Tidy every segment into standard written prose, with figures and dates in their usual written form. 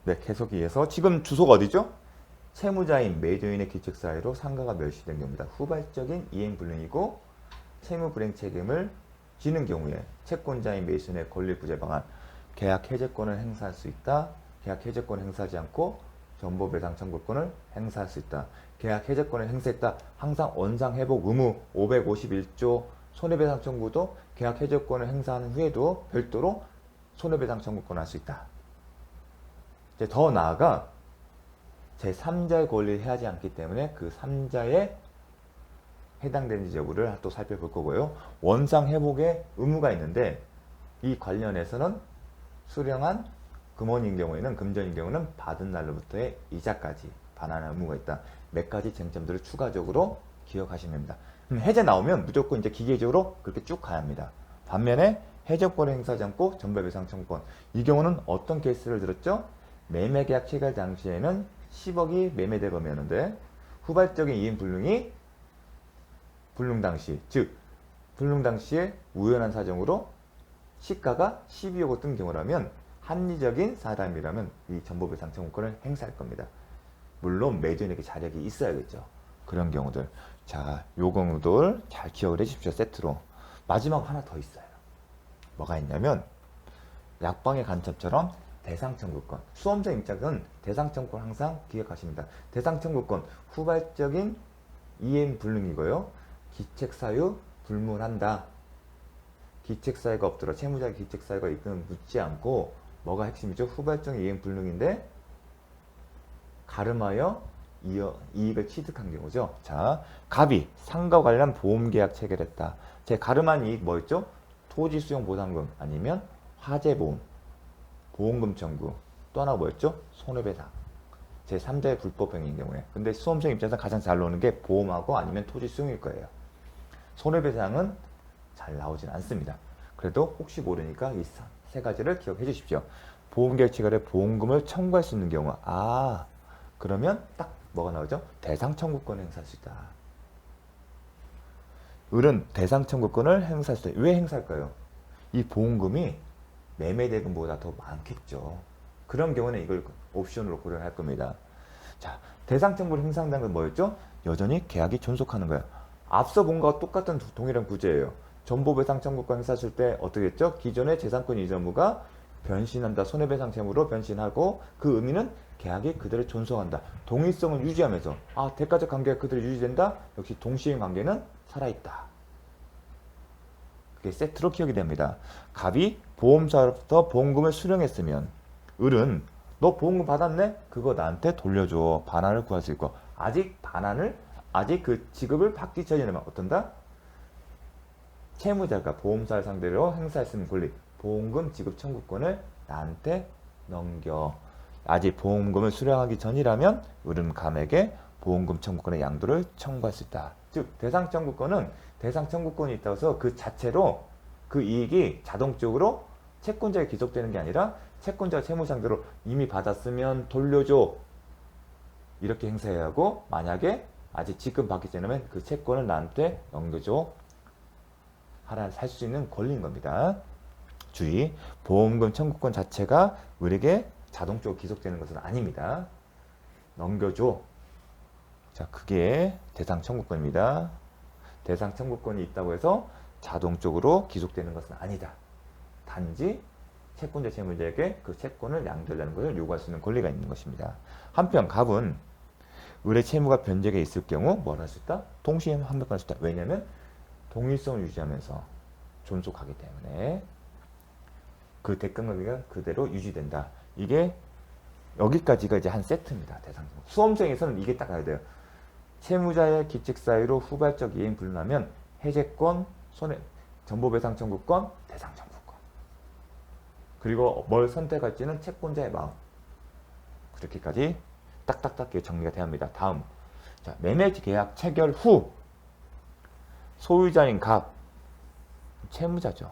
네, 계속해서 지금 주소가 어디죠? 채무자인 매도인의 규칙 사유로 상가가 멸시된 경우입니다. 후발적인 이행불능이고 채무 불이행 책임을 지는 경우에 채권자인 매수인의 권리부재 방안, 계약 해제권을 행사할 수 있다. 계약 해제권을 행사하지 않고 전보배상 청구권을 행사할 수 있다. 계약 해제권을 행사했다. 항상 원상회복 의무 551조 손해배상 청구도 계약 해제권을 행사한 후에도 별도로 손해배상 청구권을 할 수 있다. 이제 더 나아가 제3자의 권리를 해하지 않기 때문에 그 3자에 해당되는지 여부를 또 살펴볼 거고요. 원상회복의 의무가 있는데 이 관련해서는 수령한 금원인 경우에는 금전인 경우는 받은 날로부터의 이자까지 반환할 의무가 있다. 몇 가지 쟁점들을 추가적으로 기억하시면 됩니다. 해제 나오면 무조건 이제 기계적으로 그렇게 쭉 가야 합니다. 반면에 해제권을 행사하지 않고 전배배상 청구권, 이 경우는 어떤 케이스를 들었죠? 매매계약 체결 당시에는 10억이 매매대금이었는데 후발적인 이행불능이 불능 당시, 즉 불능 당시에 우연한 사정으로 시가가 12억을 뜬 경우라면 합리적인 사람이라면 이 전보배상 청구권을 행사할 겁니다. 물론 매도인에게 자력이 있어야겠죠. 그런 경우들. 자, 요 경우들 잘 기억을 해주십시오. 세트로. 마지막 하나 더 있어요. 뭐가 있냐면 약방의 간첩처럼 대상청구권. 수험생 입장에서는 대상청구권 항상 기억하십니다. 대상청구권 후발적인 이행불능이고요. 기책사유 불문한다. 기책사유가 없더라. 채무자의 기책사유가 있든 묻지 않고 뭐가 핵심이죠? 후발적인 이행불능인데 가름하여 이익을 취득한 경우죠. 자, 갑이 상가 관련 보험계약 체결했다. 제 가름한 이익 뭐였죠? 토지 수용 보상금 아니면 화재보험, 보험금 청구, 또 하나 뭐였죠? 손해배상. 제3자의 불법행위인 경우에. 근데 수험생 입장에서 가장 잘 나오는 게 보험하고 아니면 토지 수용일 거예요. 손해배상은 잘 나오진 않습니다. 그래도 혹시 모르니까 이 세 가지를 기억해 주십시오. 보험계약 체결에 보험금을 청구할 수 있는 경우. 그러면 딱 뭐가 나오죠? 대상청구권을 행사할 수 있다. 을은 대상청구권을 행사할 수 있다. 왜 행사할까요? 이 보험금이 매매대금보다 더 많겠죠. 그런 경우는 이걸 옵션으로 고려할 겁니다. 자, 대상청구를 행사한다는 건 뭐였죠? 여전히 계약이 존속하는 거예요. 앞서 본 것과 똑같은 동일한 구제예요. 전보배상 청구권 행사했을 때 어떻게 했죠? 기존의 재산권 이전 의무가 변신한다. 손해배상 채무로 변신하고 그 의미는 계약이 그대로 존속한다. 동일성을 유지하면서 대가적 관계가 그대로 유지된다. 역시 동시행 관계는 살아있다. 그게 세트로 기억이 됩니다. 갑이 보험사로부터 보험금을 수령했으면 을은 너 보험금 받았네? 그거 나한테 돌려줘. 반환을 구할 수 있고 아직 그 지급을 받기 전에는 어떤다? 채무자가 보험사를 상대로 행사했으면 권리 보험금 지급 청구권을 나한테 넘겨. 아직 보험금을 수령하기 전이라면 을은 감에게 보험금 청구권의 양도를 청구할 수 있다. 즉 대상 청구권은 대상 청구권이 있다고 해서 그 자체로 그 이익이 자동적으로 채권자에 귀속되는 게 아니라 채권자 채무 상대로 이미 받았으면 돌려줘. 이렇게 행사해야 하고 만약에 아직 지급 받기 전이면 그 채권을 나한테 넘겨줘. 살 수 있는 권리인 겁니다. 주의, 보험금 청구권 자체가 을에게 자동적으로 귀속되는 것은 아닙니다. 넘겨줘. 자, 그게 대상 청구권입니다. 대상 청구권이 있다고 해서 자동적으로 귀속되는 것은 아니다. 단지 채권자 채무자에게 그 채권을 양도하는 것을 요구할 수 있는 권리가 있는 것입니다. 한편 갑은 을의 채무가 변제가 있을 경우 뭘 할 수 있다? 동시에 환급할 수 있다. 왜냐하면 동일성을 유지하면서 존속하기 때문에 그 대가가 그대로 유지된다. 이게 여기까지가 이제 한 세트입니다. 대상 수험생에서는 이게 딱 가야 돼요. 채무자의 기책 사유로 후발적 이행 불능하면 해제권, 전보배상 청구권, 대상 청구권. 그리고 뭘 선택할지는 채권자의 마음. 그렇게까지 딱딱딱 정리가 돼야 합니다. 다음, 자, 매매 계약 체결 후 소유자인 갑, 채무자죠.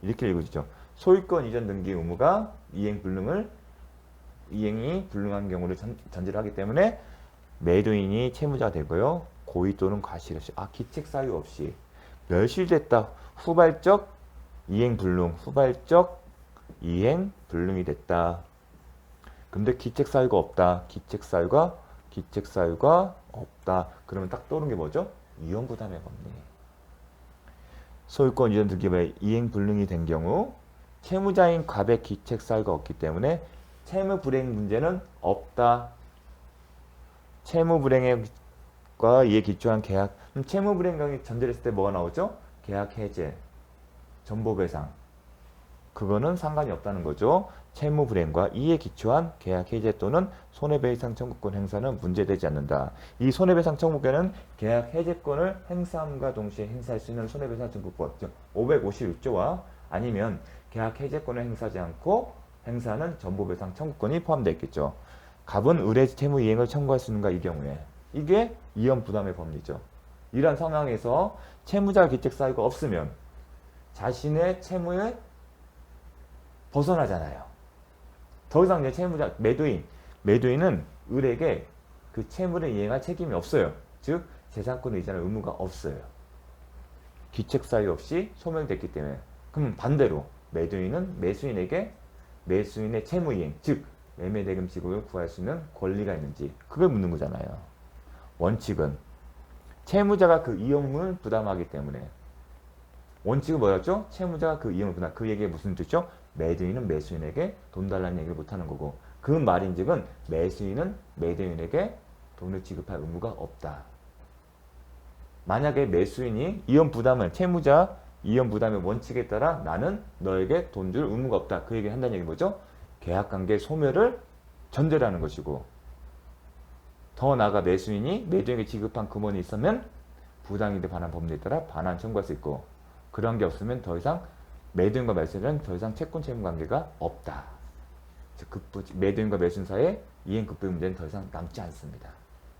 이렇게 읽어지죠. 소유권 이전 등기 의무가 이행이 불능한 경우를 전제를 하기 때문에 매도인이 채무자가 되고요. 고의 또는 과실 없이, 기책 사유 없이 멸실됐다. 후발적 이행 불능, 후발적 이행 불능이 됐다. 근데 기책 사유가 없다. 기책 사유가 없다. 그러면 딱 떠오르는 게 뭐죠? 이혼 부담의 법리. 소유권 이전 등기부에 이행 불능이 된 경우 채무자인 갑의 기책 사유가 없기 때문에 채무 불이행 문제는 없다. 채무 불이행과 이에 기초한 계약. 채무 불이행이 전제를 했을 때 뭐가 나오죠? 계약 해제, 전보배상. 그거는 상관이 없다는 거죠. 채무 불이행과 이에 기초한 계약 해제 또는 손해배상 청구권 행사는 문제되지 않는다. 이 손해배상 청구권은 계약 해제권을 행사함과 동시에 행사할 수 있는 손해배상 청구권, 즉 556조와 아니면 계약 해제권을 행사하지 않고 행사하는 전보배상 청구권이 포함되어 있겠죠. 갑은 의뢰 채무 이행을 청구할 수 있는가 이 경우에. 이게 이혼 부담의 법리죠. 이런 상황에서 채무자 기책 사유가 없으면 자신의 채무에 벗어나잖아요. 더 이상 이제 채무자, 매도인은 을에게 그 채무를 이행할 책임이 없어요. 즉 재산권을 이전할 의무가 없어요. 기책 사유 없이 소멸됐기 때문에. 그럼 반대로 매도인은 매수인에게 매수인의 채무 이행, 즉 매매대금 지급을 구할 수 있는 권리가 있는지 그걸 묻는 거잖아요. 원칙은 채무자가 그 이용을 부담하기 때문에. 원칙은 뭐였죠? 채무자가 그 이용을 부담. 그 얘기가 무슨 뜻이죠? 매도인은 매수인에게 돈 달라는 얘기를 못하는 거고, 그 말인즉은 매수인은 매도인에게 돈을 지급할 의무가 없다. 만약에 매수인이 이혼 부담을, 채무자 이혼 부담의 원칙에 따라 나는 너에게 돈 줄 의무가 없다. 그 얘기를 한다는 얘기 뭐죠? 계약관계 소멸을 전제로 하는 것이고, 더 나아가 매수인이 매도인에게 지급한 금원이 있으면 부당이득에 관한 법률에 따라 반환 청구할 수 있고, 그런 게 없으면 더 이상 매도인과 매수인은 더 이상 채권 채무 관계가 없다. 즉 매도인과 매수인 사이의 이행 급부 문제는 더 이상 남지 않습니다.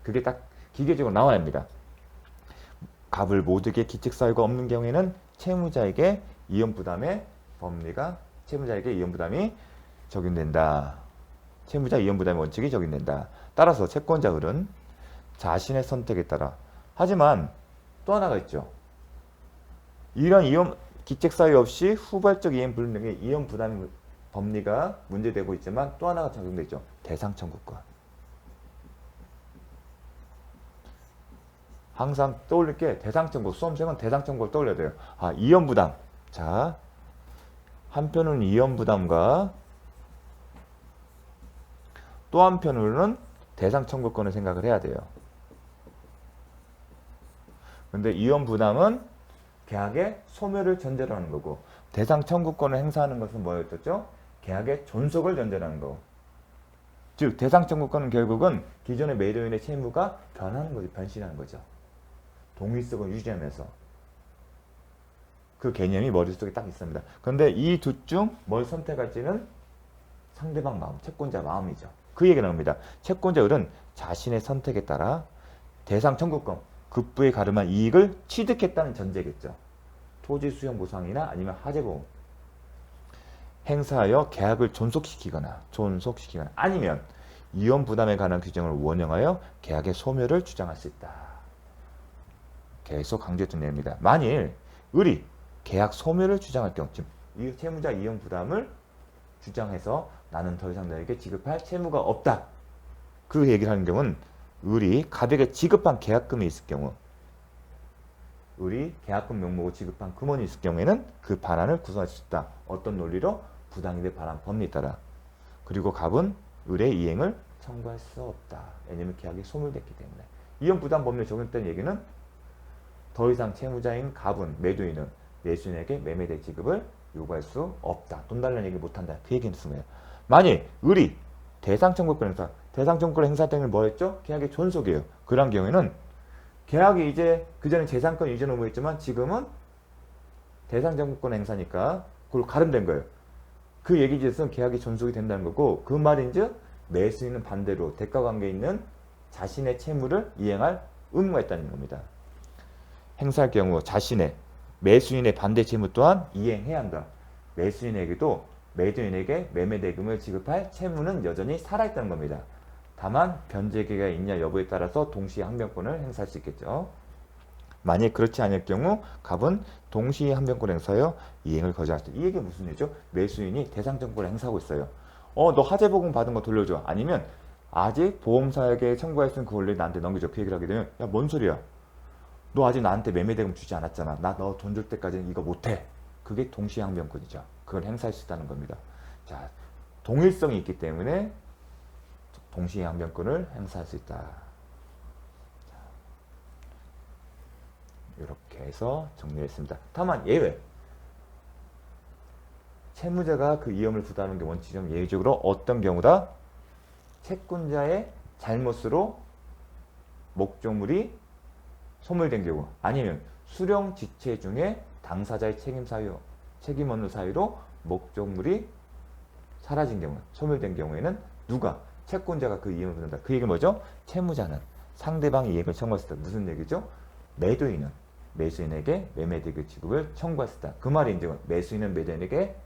그게 딱 기계적으로 나와야 합니다. 갑을 모두에게 기책 사유가 없는 경우에는 채무자에게 이혼 부담의 법리가, 채무자에게 이혼 부담이 적용된다. 채무자 이혼 부담의 원칙이 적용된다. 따라서 채권자 을은 자신의 선택에 따라. 하지만 또 하나가 있죠. 이런 이혼 기책 사유 없이 후발적 이행 불능의 이혼 부담 법리가 문제되고 있지만 또 하나가 적용되어 있죠. 대상 청구권. 항상 떠올릴 게 대상 청구. 수험생은 대상 청구를 떠올려야 돼요. 아, 이혼 부담. 자, 한편은 이혼 부담과 또 한편으로는 대상 청구권을 생각을 해야 돼요. 근데 이혼 부담은 계약의 소멸을 전제로 하는 거고, 대상 청구권을 행사하는 것은 뭐였죠? 계약의 존속을 전제로 하는 거. 즉 대상 청구권은 결국은 기존의 매도인의 채무가 변하는 거죠. 변신하는 거죠. 동일성을 유지하면서. 그 개념이 머릿속에 딱 있습니다. 그런데 이 둘 중 뭘 선택할지는 상대방 마음, 채권자 마음이죠. 그 얘기가 나옵니다. 채권자 을은 자신의 선택에 따라 대상 청구권, 급부에 가름한 이익을 취득했다는 전제겠죠. 토지 수용 보상이나 아니면 하재보험 행사하여 계약을 존속시키거나 아니면 이혼 부담에 관한 규정을 원형하여 계약의 소멸을 주장할 수 있다. 계속 강조했던 내용입니다. 만일 을이 계약 소멸을 주장할 경우, 즉 채무자 이혼 부담을 주장해서 나는 더 이상 너에게 지급할 채무가 없다. 그 얘기를 하는 경우는 을이 갑에게 지급한 계약금이 있을 경우, 을이 계약금 명목으로 지급한 금원이 있을 경우에는 그 반환을 구성할 수 있다. 어떤 논리로? 부당이득 반환 법리에 따라. 그리고 갑은 을의 이행을 청구할 수 없다. 왜냐하면 계약이 소멸됐기 때문에. 이혼 부담 법리에 적용됐다는 얘기는 더 이상 채무자인 갑은, 매도인은 매수인에게 매매대 지급을 요구할 수 없다. 돈 달라는 얘기 못한다. 그 얘기는 무슨 거예요? 만일 을이 대상 청구권 행사, 대상 청구권 행사 때는 뭐 했죠? 계약의 존속이에요. 그런 경우에는 계약이 이제 그전에 재산권 이전 의무였지만 지금은 대상 청구권 행사니까 그걸 가름된 거예요. 그 얘기지에서는 계약이 존속이 된다는 거고, 그 말인즉 매수인은 반대로 대가관계에 있는 자신의 채무를 이행할 의무가 있다는 겁니다. 행사할 경우 자신의 매수인의 반대 채무 또한 이행해야 한다. 매수인에게도 매도인에게 매매대금을 지급할 채무는 여전히 살아있다는 겁니다. 다만 변제기가 있냐 여부에 따라서 동시에 항변권을 행사할 수 있겠죠. 만약 그렇지 않을 경우 갑은 동시에 항변권 행사하여 이행을 거절할 수 있다. 이 얘기가 무슨 얘기죠? 매수인이 대상 청구권을 행사하고 있어요. 너 하재보험 받은 거 돌려줘. 아니면 아직 보험사에게 청구했으면 그 원래 나한테 넘겨줘. 그 얘기를 하게 되면 야, 뭔 소리야? 너 아직 나한테 매매대금 주지 않았잖아. 나 너 돈 줄 때까지는 이거 못해. 그게 동시항변권이죠. 그걸 행사할 수 있다는 겁니다. 자, 동일성이 있기 때문에 동시항변권을 행사할 수 있다. 이렇게 해서 정리했습니다. 다만 예외. 채무자가 그 위험을 부담하는 게 원칙이면 예외적으로 어떤 경우다? 채권자의 잘못으로 목적물이 소멸된 경우, 아니면 수령 지체 중에 당사자의 책임 없는 사유로 목적물이 사라진 경우, 소멸된 경우에는 누가? 채권자가 그 이익을 부른다. 그 얘기는 뭐죠? 채무자는 상대방의 이익을 청구했을 때 무슨 얘기죠? 매도인은 매수인에게 매매대금 지급을 청구했을 때. 그 말이 이제 매수인은 매도인에게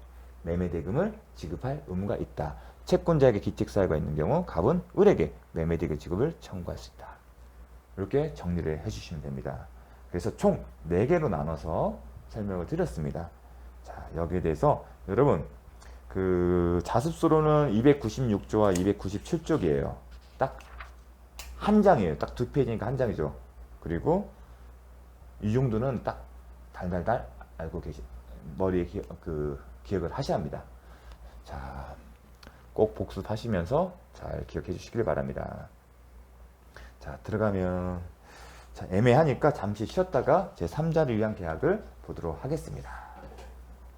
매매대금을 지급할 의무가 있다. 채권자에게 기책사유가 있는 경우 갑은 을에게 매매대금 지급을 청구할 수 있다. 이렇게 정리를 해주시면 됩니다. 그래서 총 4개로 나눠서 설명을 드렸습니다. 자, 여기에 대해서 여러분 그 자습서로는 296조와 297쪽이에요. 딱 한 장이에요. 딱 2페이지니까 한 장이죠. 그리고 이 정도는 딱 달달달 알고 머리에 기억을 하셔야 합니다. 자, 꼭 복습하시면서 잘 기억해 주시길 바랍니다. 자, 들어가면 자, 애매하니까 잠시 쉬었다가 제 3자를 위한 계약을 보도록 하겠습니다.